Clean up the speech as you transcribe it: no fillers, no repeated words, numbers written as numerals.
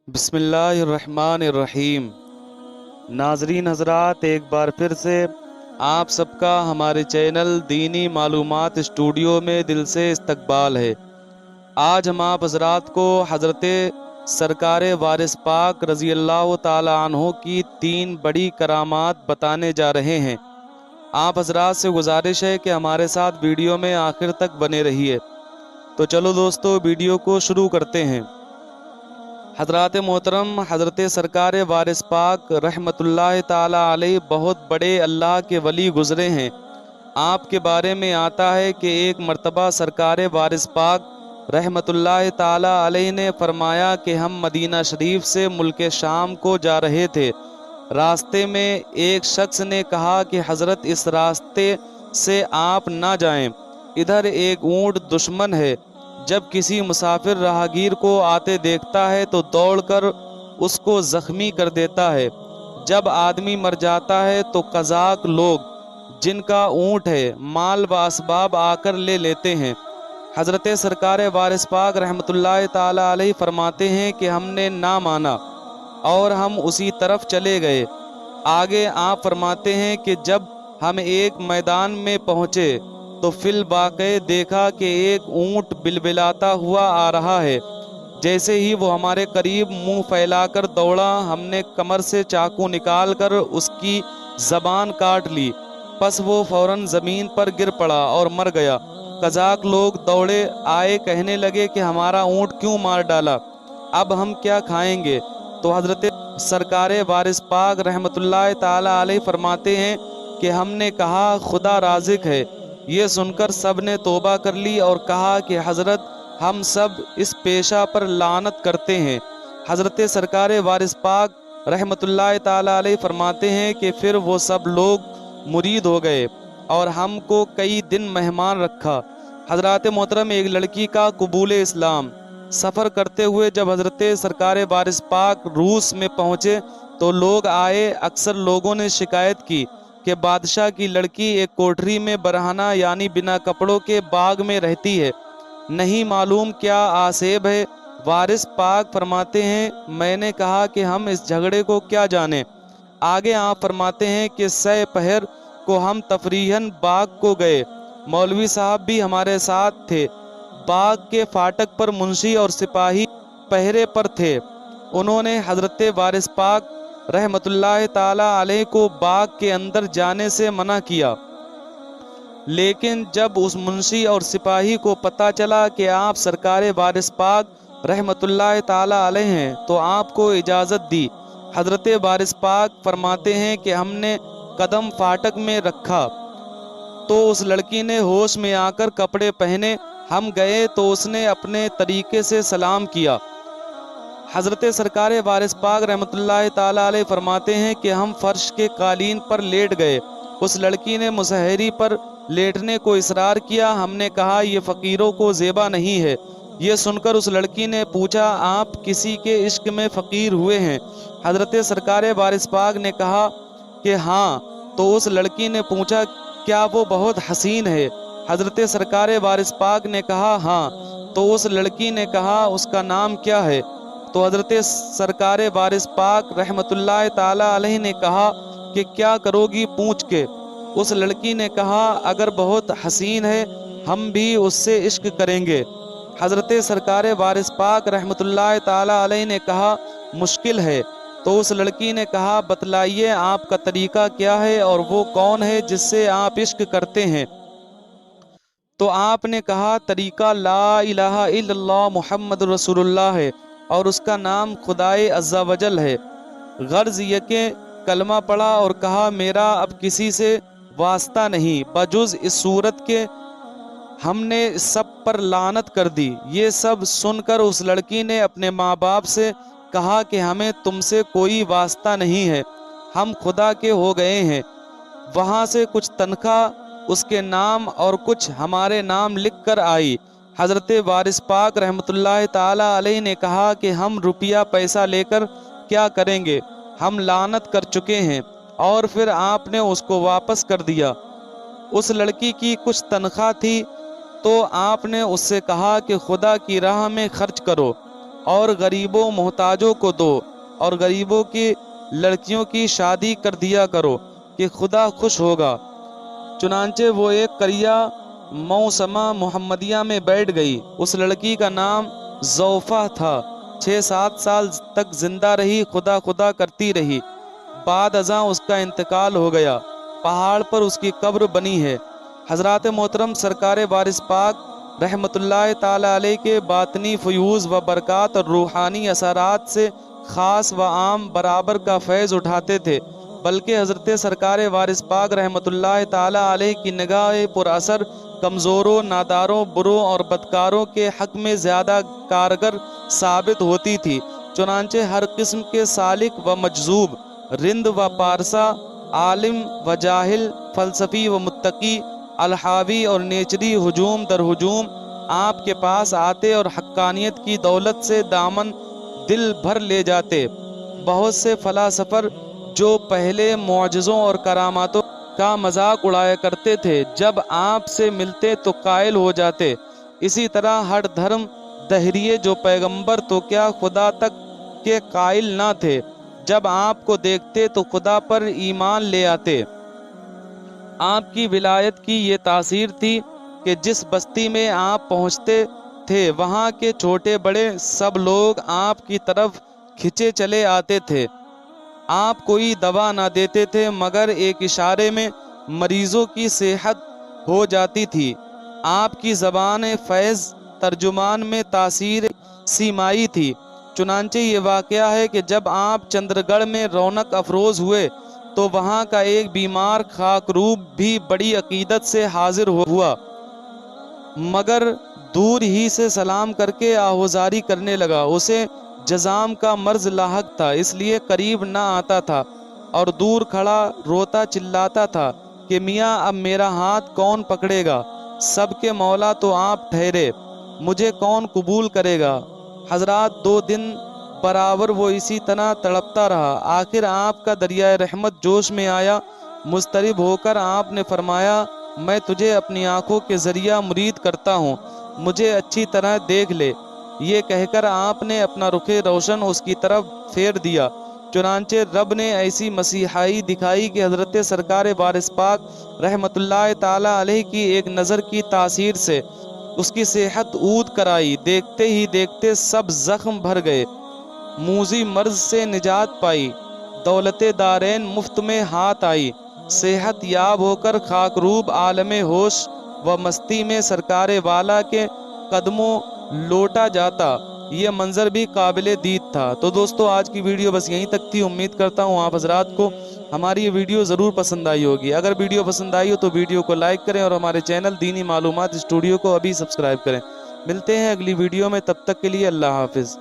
बिस्मिल्लाहिर्रहमानिर्रहीम। नाजरीन हजरात, एक बार फिर से आप सबका हमारे चैनल दीनी मालूमात स्टूडियो में दिल से इस्तकबाल है। आज हम आप हजरात को हज़रत सरकार वारिस पाक रज़ी अल्लाह ताला अन्हो की 3 बड़ी करामात बताने जा रहे हैं। आप हजरात से गुजारिश है कि हमारे साथ वीडियो में आखिर तक बने रहिए। तो चलो दोस्तों, वीडियो को शुरू करते हैं। हज़रात मोहतरम, हज़रत सरकार वारिस पाक रहमतुल्लाह ताला अलैह बहुत बड़े अल्लाह के वली गुज़रे हैं। आपके बारे में आता है कि एक मर्तबा सरकार वारिस पाक रहमतुल्लाह ताला अलैह ने फरमाया कि हम मदीना शरीफ से मुल्क शाम को जा रहे थे। रास्ते में एक शख्स ने कहा कि हज़रत, इस रास्ते से आप ना जाएं, इधर एक ऊँट दुश्मन है। जब किसी मुसाफिर राहगीर को आते देखता है तो दौड़कर उसको ज़ख्मी कर देता है। जब आदमी मर जाता है तो कज़ाक लोग, जिनका ऊँट है, माल व असबाब आकर ले लेते हैं। हज़रत सरकार वारिस पाक रहमतुल्लाह ताला अलैह फरमाते हैं कि हमने ना माना और हम उसी तरफ चले गए। आगे आप फरमाते हैं कि जब हम एक मैदान में पहुँचे तो फिल वाक़े देखा कि एक ऊँट बिलबिलाता हुआ आ रहा है। जैसे ही वो हमारे करीब मुंह फैलाकर दौड़ा, हमने कमर से चाकू निकालकर उसकी ज़बान काट ली। बस वो फ़ौरन ज़मीन पर गिर पड़ा और मर गया। कज़ाक लोग दौड़े आए, कहने लगे कि हमारा ऊँट क्यों मार डाला, अब हम क्या खाएंगे। तो हज़रत सरकार वारिस पाक रहमतुल्लाह ताला अलैह फरमाते हैं कि हमने कहा खुदा राज़िक है। ये सुनकर सब ने तौबा कर ली और कहा कि हज़रत, हम सब इस पेशा पर लानत करते हैं। हज़रत सरकार वारिस पाक रहमतुल्लाह ताला अलैह फरमाते हैं कि फिर वो सब लोग मुरीद हो गए और हमको कई दिन मेहमान रखा। हज़रात मोहतरम, एक लड़की का कबूल इस्लाम। सफ़र करते हुए जब हज़रत सरकार वारिस पाक रूस में पहुँचे तो लोग आए। अक्सर लोगों ने शिकायत की कि बादशाह की लड़की एक कोठरी में बरहना यानी बिना कपड़ों के बाग में रहती है, नहीं मालूम क्या आसेब है। वारिस पाक फरमाते हैं, मैंने कहा कि हम इस झगड़े को क्या जाने। आगे आप फरमाते हैं कि सह पहर को हम तफरीहन बाग को गए। मौलवी साहब भी हमारे साथ थे। बाग के फाटक पर मुंशी और सिपाही पहरे पर थे। उन्होंने हज़रत वारिस पाक रहमतुल्लाह ताला अलैह को बाग के अंदर जाने से मना किया। लेकिन जब उस मुंशी और सिपाही को पता चला कि आप सरकार वारिस पाक रहमतुल्लाह ताला अलैह हैं तो आपको इजाज़त दी। हज़रत वारिस पाक फरमाते हैं कि हमने कदम फाटक में रखा तो उस लड़की ने होश में आकर कपड़े पहने। हम गए तो उसने अपने तरीके से सलाम किया। हज़रत सरकार वारिस पाक रहमतुल्लाह ताला अलैह फरमाते हैं कि हम फर्श के कालीन पर लेट गए। उस लड़की ने मुसहरी पर लेटने को इसरार किया। हमने कहा ये फ़कीरों को ज़ेबा नहीं है। ये सुनकर उस लड़की ने पूछा, आप किसी के इश्क में फ़कीर हुए हैं? हज़रत सरकार वारिस पाक ने कहा कि हाँ। तो उस लड़की ने पूछा, क्या वो बहुत हसीन है? हज़रत सरकार वारिस पाक ने कहा हाँ। तो उस लड़की ने कहा, उसका नाम क्या है? तो हज़रत सरकार वारिस पाक रहमतुल्लाह ताला अलैह ने कहा कि क्या करोगी पूछ के। उस लड़की ने कहा, अगर बहुत हसीन है हम भी उससे इश्क करेंगे। हज़रत सरकार वारिस पाक रहमतुल्लाह ताला अलैह ने कहा, मुश्किल है। तो उस लड़की ने कहा, बतलाइए आपका तरीका क्या है और वो कौन है जिससे आप इश्क करते हैं। तो आपने कहा, तरीका ला इलाहा इल्लल्लाह मुहम्मद रसूलुल्लाह है और उसका नाम खुदाए अज़्ज़ा वजल है। गर्ज ये के कलमा पढ़ा और कहा, मेरा अब किसी से वास्ता नहीं बजुज़ इस सूरत के। हमने सब पर लानत कर दी। ये सब सुनकर उस लड़की ने अपने माँ बाप से कहा कि हमें तुमसे कोई वास्ता नहीं है, हम खुदा के हो गए हैं। वहाँ से कुछ तनख्वाह उसके नाम और कुछ हमारे नाम लिख कर आई। हज़रत वारिस पाक रहमतुल्लाह ताला अलैह ने कहा कि हम रुपया पैसा लेकर क्या करेंगे, हम लानत कर चुके हैं। और फिर आपने उसको वापस कर दिया। उस लड़की की कुछ तनख्वाह थी तो आपने उससे कहा कि खुदा की राह में खर्च करो। اور غریبوں محتاجوں کو دو اور غریبوں کی لڑکیوں کی شادی کر دیا کرو کہ خدا خوش ہوگا۔ چنانچہ وہ ایک قریہ موسمہ محمدیہ میں بیٹھ گئی۔ اس لڑکی کا نام زوفہ تھا۔ 6-7 سال تک زندہ رہی، خدا خدا کرتی رہی۔ بعد ازاں اس کا انتقال ہو گیا۔ پہاڑ پر اس کی قبر بنی ہے۔ حضرات محترم سرکار وارث پاک رحمت اللہ تعالی علیہ کے باطنی فیوز و برکات اور روحانی اثرات سے خاص و عام برابر کا فیض اٹھاتے تھے، بلکہ حضرت سرکار وارث پاک رحمت اللہ تعالی علیہ کی نگاہ پر اثر کمزوروں، ناداروں، بروں اور بدکاروں کے حق میں زیادہ کارگر ثابت ہوتی تھی۔ چنانچہ ہر قسم کے سالک و مجذوب، رند و پارسا، عالم و جاہل، فلسفی و متقی، الحاوی اور نیچری ہجوم در ہجوم آپ کے پاس آتے اور حقانیت کی دولت سے دامن دل بھر لے جاتے۔ بہت سے فلاسفر جو پہلے معجزوں اور کراماتوں کا مذاق اڑایا کرتے تھے، جب آپ سے ملتے تو قائل ہو جاتے۔ اسی طرح ہر دھرم دہریے جو پیغمبر تو کیا خدا تک کے قائل نہ تھے، جب آپ کو دیکھتے تو خدا پر ایمان لے آتے۔ آپ کی ولایت کی یہ تاثیر تھی کہ جس بستی میں آپ پہنچتے تھے وہاں کے چھوٹے بڑے سب لوگ آپ کی طرف کھچے چلے آتے تھے۔ آپ کوئی دوا نہ دیتے تھے مگر ایک اشارے میں مریضوں کی صحت ہو جاتی تھی۔ آپ کی زبان فیض ترجمان میں تاثیر سیمائی تھی۔ چنانچہ یہ واقعہ ہے کہ جب آپ چندرگڑھ میں رونق افروز ہوئے تو وہاں کا ایک بیمار خاکروب بھی بڑی عقیدت سے حاضر ہوا، مگر دور ہی سے سلام کر کے آہوزاری کرنے لگا۔ اسے جزام کا مرض لاحق تھا، اس لیے قریب نہ آتا تھا اور دور کھڑا روتا چلاتا تھا کہ میاں اب میرا ہاتھ کون پکڑے گا؟ سب کے مولا تو آپ ٹھہرے، مجھے کون قبول کرے گا؟ حضرات 2 دن برابر وہ اسی طرح تڑپتا رہا۔ آخر آپ کا دریائے رحمت جوش میں آیا۔ مضطرب ہو کر آپ نے فرمایا، میں تجھے اپنی آنکھوں کے ذریعہ مرید کرتا ہوں، مجھے اچھی طرح دیکھ لے۔ یہ کہہ کر آپ نے اپنا رخ روشن اس کی طرف پھیر دیا۔ چنانچہ رب نے ایسی مسیحائی دکھائی کہ حضرت سرکار وارث پاک رحمت اللہ تعالی علیہ کی ایک نظر کی تاثیر سے اس کی صحت عود کرائی۔ دیکھتے ہی دیکھتے سب زخم بھر گئے، موذی مرض سے نجات پائی، دولت دارین مفت میں ہاتھ آئی، صحت یاب ہو کر خاکروب عالم ہوش و مستی میں سرکار والا کے قدموں لوٹا جاتا۔ یہ منظر بھی قابل دید تھا۔ تو دوستو آج کی ویڈیو بس یہیں تک تھی۔ امید کرتا ہوں آپ حضرات کو ہماری یہ ویڈیو ضرور پسند آئی ہوگی۔ اگر ویڈیو پسند آئی ہو تو ویڈیو کو لائک کریں اور ہمارے چینل دینی معلومات اسٹوڈیو کو ابھی سبسکرائب کریں۔ ملتے ہیں اگلی ویڈیو میں، تب تک کے لیے اللہ حافظ۔